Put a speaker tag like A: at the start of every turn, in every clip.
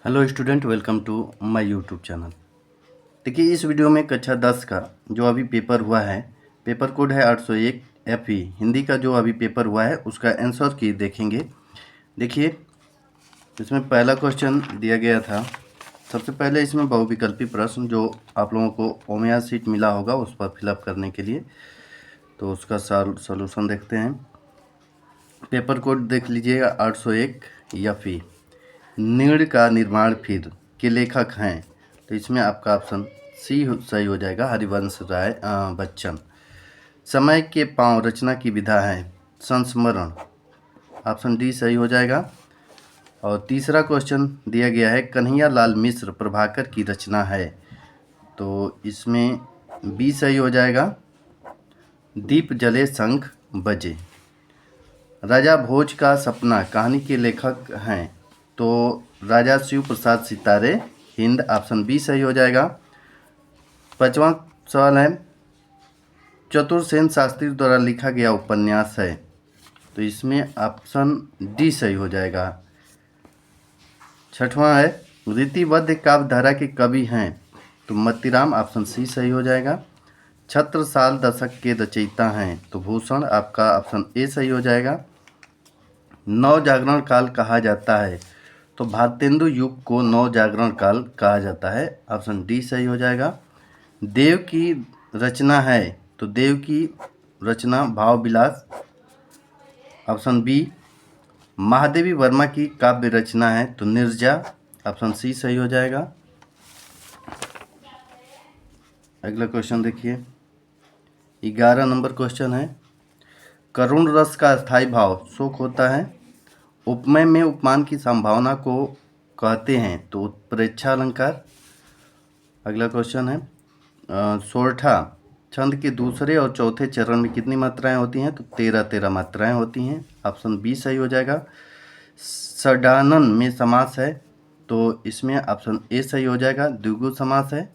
A: Hello student, welcome to my YouTube channel. देखिए, इस video में कक्षा 10 का जो अभी पेपर हुआ है, पेपर कोड है 801 FE हिंदी का जो अभी पेपर हुआ है उसका आंसर की देखेंगे। देखिए, इसमें पहला क्वेश्चन दिया गया था। सबसे पहले इसमें बहुविकल्पी प्रश्न जो आप लोगों को ओमिया सीट मिला होगा उस पर फिलअप करने के लिए, तो उसका सॉल्यूशन देखते हैं। पेपर कोड देख लीजिएगा 801 FE। नीड़ का निर्माण फिर के लेखक हैं, तो इसमें आपका ऑप्शन सी सही हो जाएगा, हरिवंश राय बच्चन। समय के पांव रचना की विधा है संस्मरण, ऑप्शन डी सही हो जाएगा। और तीसरा क्वेश्चन दिया गया है कन्हैया लाल मिश्र प्रभाकर की रचना है, तो इसमें बी सही हो जाएगा, दीप जले शंख बजे। राजा भोज का सपना कहानी के लेखक हैं, तो राजा शिव प्रसाद सितारे हिंद, ऑप्शन बी सही हो जाएगा। पांचवा सवाल है चतुर्सेन शास्त्री द्वारा लिखा गया उपन्यास है, तो इसमें ऑप्शन डी सही हो जाएगा। छठवां है रीतिबद्ध काव्यधारा के कवि हैं, तो मत्तीराम, ऑप्शन सी सही हो जाएगा। छत्रसाल दशक के रचयिता हैं, तो भूषण आपका ऑप्शन ए सही हो जाएगा। नव जागरण काल कहा जाता है, तो भारतेंदु युग को नव जागरण काल कहा जाता है, ऑप्शन डी सही हो जाएगा। देव की रचना है, तो देव की रचना भाव विलास, ऑप्शन बी। महादेवी वर्मा की काव्य रचना है, तो निर्जा, ऑप्शन सी सही हो जाएगा। अगला क्वेश्चन देखिए, 11 नंबर क्वेश्चन है करुण रस का स्थायी भाव शोक होता है, उपमेय में उपमान की संभावना को कहते हैं, तो उत्प्रेक्षा अलंकार। अगला क्वेश्चन है सोरठा छंद के दूसरे और चौथे चरण में कितनी मात्राएं होती हैं, तो 13 मात्राएं होती हैं, ऑप्शन बी सही हो जाएगा। सडानन में समास है, तो इसमें ऑप्शन ए सही हो जाएगा, द्विगु समास है।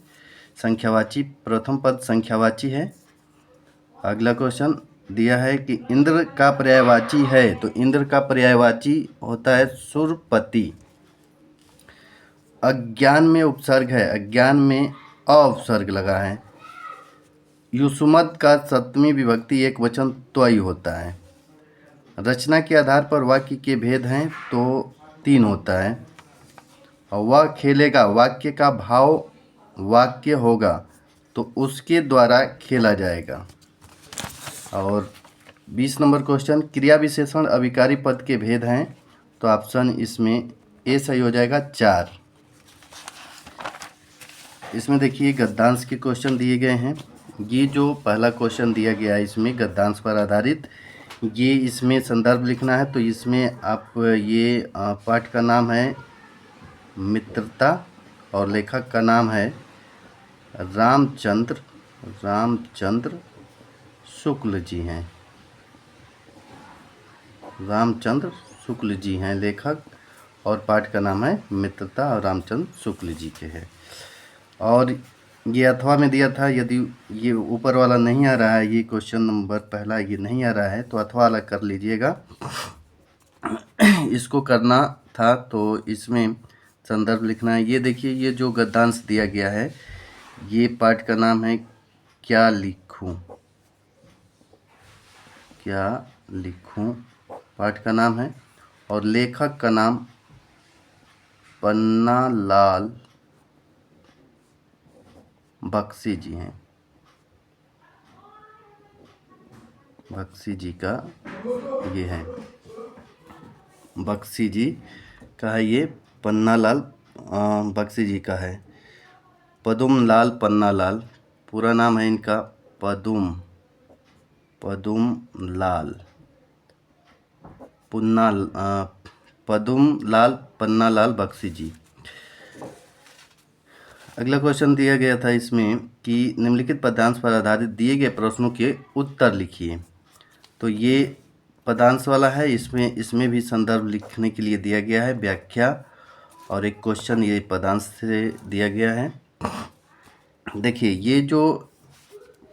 A: संख्यावाची प्रथम पद संख्यावाची है। अगला क्वेश्चन दिया है कि इंद्र का पर्यायवाची है, तो इंद्र का पर्यायवाची होता है सुरपति। अज्ञान में उपसर्ग है, अज्ञान में अ उपसर्ग लगा है। युसुमत का सप्तमी विभक्ति एक वचन त्वयी होता है। रचना के आधार पर वाक्य के भेद हैं, तो 3 होता है। और वह खेलेगा वाक्य का भाव वाक्य होगा, तो उसके द्वारा खेला जाएगा। और 20 नंबर क्वेश्चन क्रिया विशेषण अभिकारी पद के भेद हैं, तो ऑप्शन इसमें ए सही हो जाएगा 4। इसमें देखिए गद्यांश के क्वेश्चन दिए गए हैं। ये जो पहला क्वेश्चन दिया गया है इसमें गद्यांश पर आधारित, ये इसमें संदर्भ लिखना है, तो इसमें आप ये पाठ का नाम है मित्रता और लेखक का नाम है रामचंद्र शुक्ल जी हैं। रामचंद्र शुक्ल जी हैं लेखक, और पाठ का नाम है मित्रता और रामचंद्र शुक्ल जी के है। और ये अथवा में दिया था, यदि ये ऊपर वाला नहीं आ रहा है, ये क्वेश्चन नंबर पहला ये नहीं आ रहा है, तो अथवा वाला कर लीजिएगा। इसको करना था, तो इसमें संदर्भ लिखना है। ये देखिए, ये जो गद्यांश दिया गया है, ये पाठ का नाम है क्या लिखूं, पाठ का नाम है, और लेखक का नाम पन्नालाल बख्शी जी हैं। बख्शी जी का ये है, बख्शी जी का है, ये पन्नालाल बख्शी जी का है। पदुमलाल पन्नालाल पूरा नाम है इनका पदुमलाल पन्नालाल बख्शी जी। अगला क्वेश्चन दिया गया था इसमें कि निम्नलिखित पदांश पर आधारित दिए गए प्रश्नों के उत्तर लिखिए, तो ये पदांश वाला है। इसमें भी संदर्भ लिखने के लिए दिया गया है, व्याख्या और एक क्वेश्चन ये पदांश से दिया गया है। देखिए, ये जो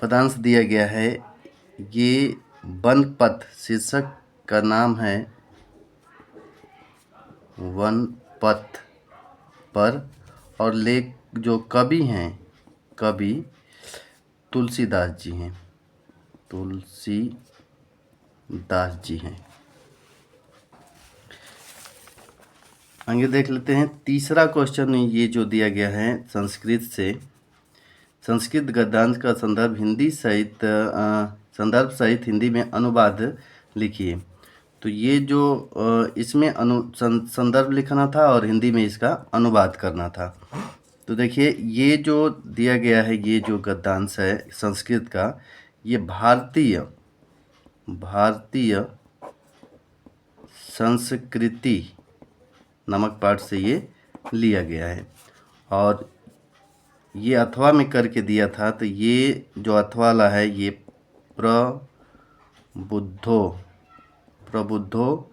A: पदांश दिया गया है, ये वनपथ शीर्षक का नाम है वनपथ, पर, और लेख जो कवि हैं, कवि तुलसीदास जी हैं, तुलसीदास जी हैं। आगे देख लेते हैं तीसरा क्वेश्चन। ये जो दिया गया है संस्कृत से, संस्कृत गद्यांश का संदर्भ सहित हिंदी में अनुवाद लिखिए। तो ये जो इसमें संदर्भ लिखना था और हिंदी में इसका अनुवाद करना था। तो देखिए ये जो दिया गया है, ये जो गद्यांश है संस्कृत का, ये भारतीय संस्कृति नामक पाठ से ये लिया गया है। और ये अथवा में करके दिया था, तो ये जो अथवा वाला है ये प्रबुद्धो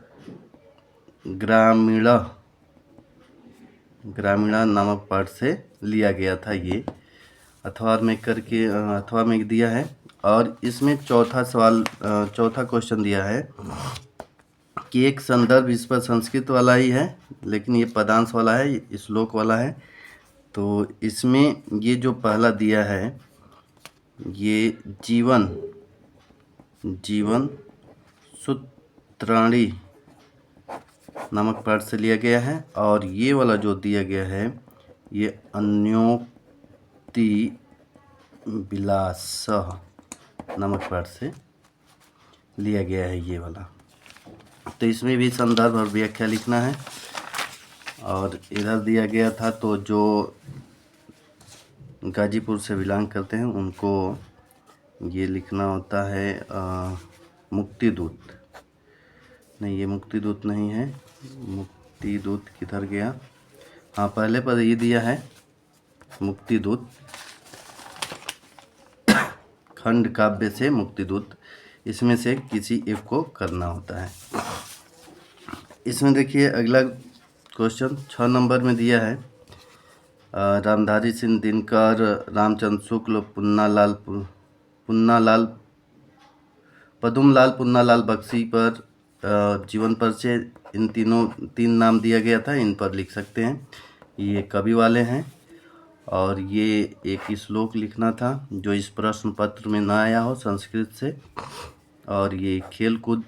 A: ग्रामीणा नामक पाठ से लिया गया था। ये अथवा में करके अथवा में दिया है। और इसमें चौथा क्वेश्चन दिया है कि एक संदर्भ, इस पर संस्कृत वाला ही है लेकिन ये पदांश वाला है, श्लोक वाला है। तो इसमें ये जो पहला दिया है ये जीवन सूत्राणी नामक पाठ से लिया गया है। और ये वाला जो दिया गया है ये अन्योक्ति विलास नामक पाठ से लिया गया है, ये वाला। तो इसमें भी संदर्भ और व्याख्या लिखना है। और इधर दिया गया था तो जो गाजीपुर से बिलोंग करते हैं उनको ये लिखना होता है मुक्तिदूत। नहीं, ये मुक्तिदूत नहीं है, मुक्तिदूत किधर गया? हाँ, पहले पर ये दिया है मुक्तिदूत, खंड काव्य से मुक्तिदूत, इसमें से किसी एक को करना होता है। इसमें देखिए अगला क्वेश्चन 6 नंबर में दिया है रामधारी सिंह दिनकर, रामचंद्र शुक्ल, पदुमलाल पुन्नालाल बख्शी पर जीवन परिचय, इन तीन नाम दिया गया था, इन पर लिख सकते हैं। ये कवि वाले हैं। और ये एक श्लोक लिखना था जो इस प्रश्न पत्र में ना आया हो संस्कृत से। और ये खेलकूद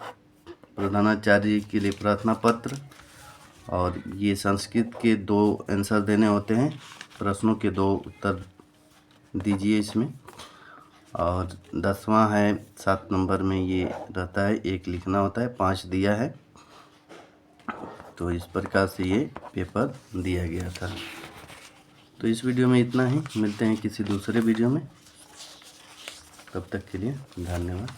A: प्रधानाचार्य के लिए प्रार्थना पत्र। और ये संस्कृत के 2 आंसर देने होते हैं, प्रश्नों के 2 उत्तर दीजिए इसमें। और 10वां है 7 नंबर में, ये रहता है 1 लिखना होता है, 5 दिया है। तो इस प्रकार से ये पेपर दिया गया था। तो इस वीडियो में इतना ही, मिलते हैं किसी दूसरे वीडियो में, तब तक के लिए धन्यवाद।